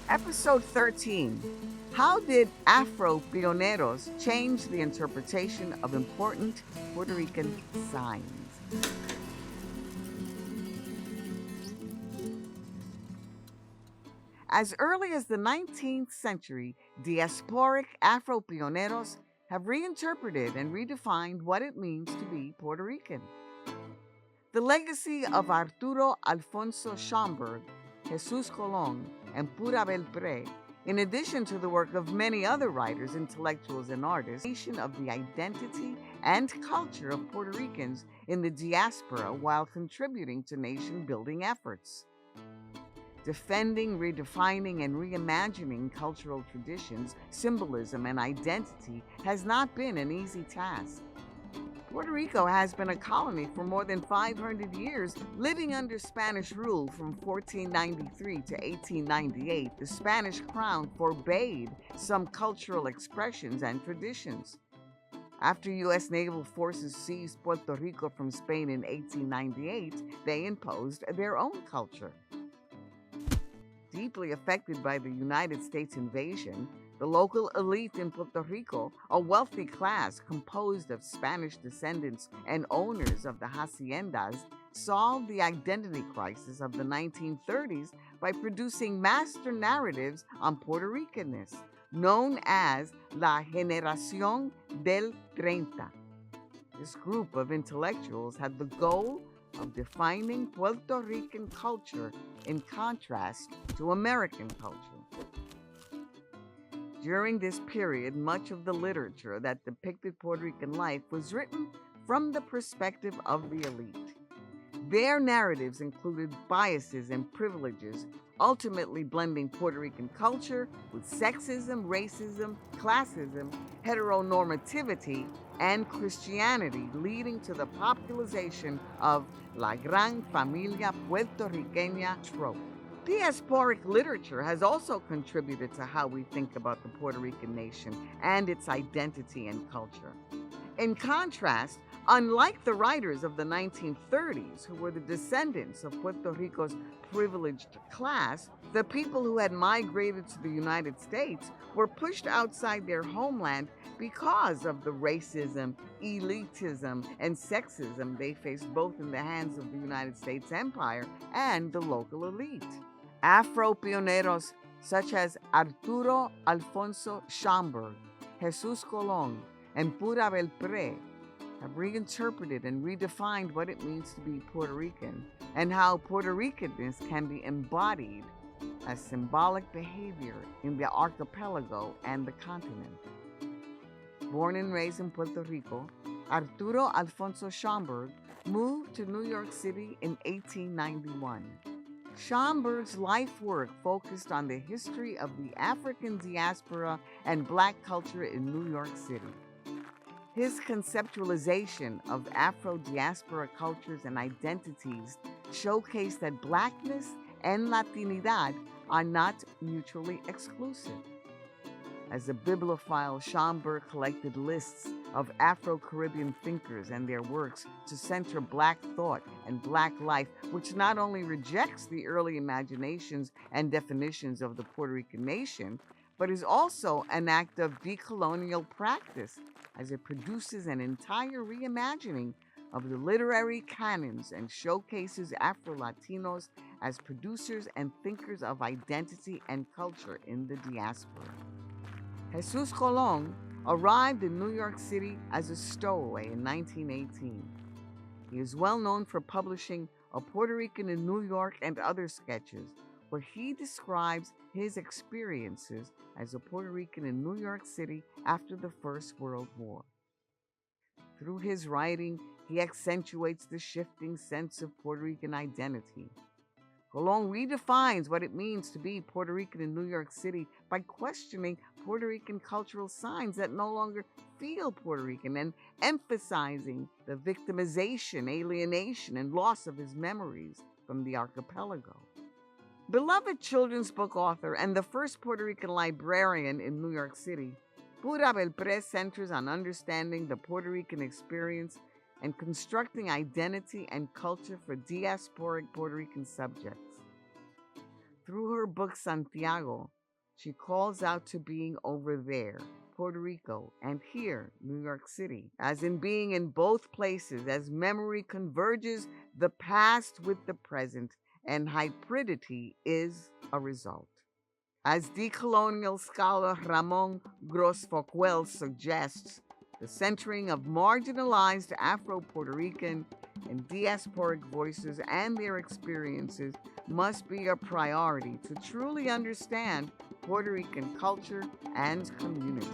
Episode 13. How did Afro-Pioneros change the interpretation of important Puerto Rican signs? As early as the 19th century, diasporic Afro-Pioneros have reinterpreted and redefined what it means to be Puerto Rican. The legacy of Arturo Alfonso Schomburg, Jesus Colon, and Pura Belpré, in addition to the work of many other writers, intellectuals, and artists, of the identity and culture of Puerto Ricans in the diaspora while contributing to nation-building efforts. Defending, redefining, and reimagining cultural traditions, symbolism, and identity has not been an easy task. Puerto Rico has been a colony for more than 500 years, living under Spanish rule from 1493 to 1898. The Spanish crown forbade some cultural expressions and traditions. After U.S. naval forces seized Puerto Rico from Spain in 1898, they imposed their own culture. Deeply affected by the United States invasion, the local elite in Puerto Rico, a wealthy class composed of Spanish descendants and owners of the haciendas, solved the identity crisis of the 1930s by producing master narratives on Puerto Ricanness, known as La Generación del Treinta. This group of intellectuals had the goal of defining Puerto Rican culture in contrast to American culture. During this period, much of the literature that depicted Puerto Rican life was written from the perspective of the elite. Their narratives included biases and privileges, ultimately blending Puerto Rican culture with sexism, racism, classism, heteronormativity, and Christianity, leading to the popularization of La Gran Familia Puertorriqueña trope. Diasporic literature has also contributed to how we think about the Puerto Rican nation and its identity and culture. In contrast, unlike the writers of the 1930s, who were the descendants of Puerto Rico's privileged class, the people who had migrated to the United States were pushed outside their homeland because of the racism, elitism, and sexism they faced both in the hands of the United States Empire and the local elite. Afro-Pioneros such as Arturo Alfonso Schomburg, Jesus Colon, and Pura Belpré have reinterpreted and redefined what it means to be Puerto Rican and how Puerto Ricanness can be embodied as symbolic behavior in the archipelago and the continent. Born and raised in Puerto Rico, Arturo Alfonso Schomburg moved to New York City in 1891. Schomburg's life work focused on the history of the African diaspora and Black culture in New York City. His conceptualization of Afro-diaspora cultures and identities showcased that Blackness and Latinidad are not mutually exclusive. As a bibliophile, Schomburg collected lists of Afro-Caribbean thinkers and their works to center Black thought and Black life, which not only rejects the early imaginations and definitions of the Puerto Rican nation, but is also an act of decolonial practice as it produces an entire reimagining of the literary canons and showcases Afro-Latinos as producers and thinkers of identity and culture in the diaspora. Jesus Colon arrived in New York City as a stowaway in 1918. He is well known for publishing A Puerto Rican in New York and other sketches, where he describes his experiences as a Puerto Rican in New York City after the First World War. Through his writing, he accentuates the shifting sense of Puerto Rican identity. Colon redefines what it means to be Puerto Rican in New York City by questioning Puerto Rican cultural signs that no longer feel Puerto Rican and emphasizing the victimization, alienation, and loss of his memories from the archipelago. Beloved children's book author and the first Puerto Rican librarian in New York City, Pura Belpré centers on understanding the Puerto Rican experience and constructing identity and culture for diasporic Puerto Rican subjects. Through her book Santiago, she calls out to being over there, Puerto Rico, and here, New York City, as in being in both places, as memory converges the past with the present, and hybridity is a result. As decolonial scholar Ramon Grosfoguel suggests, the centering of marginalized Afro-Puerto Rican and diasporic voices and their experiences must be a priority to truly understand Puerto Rican culture and community.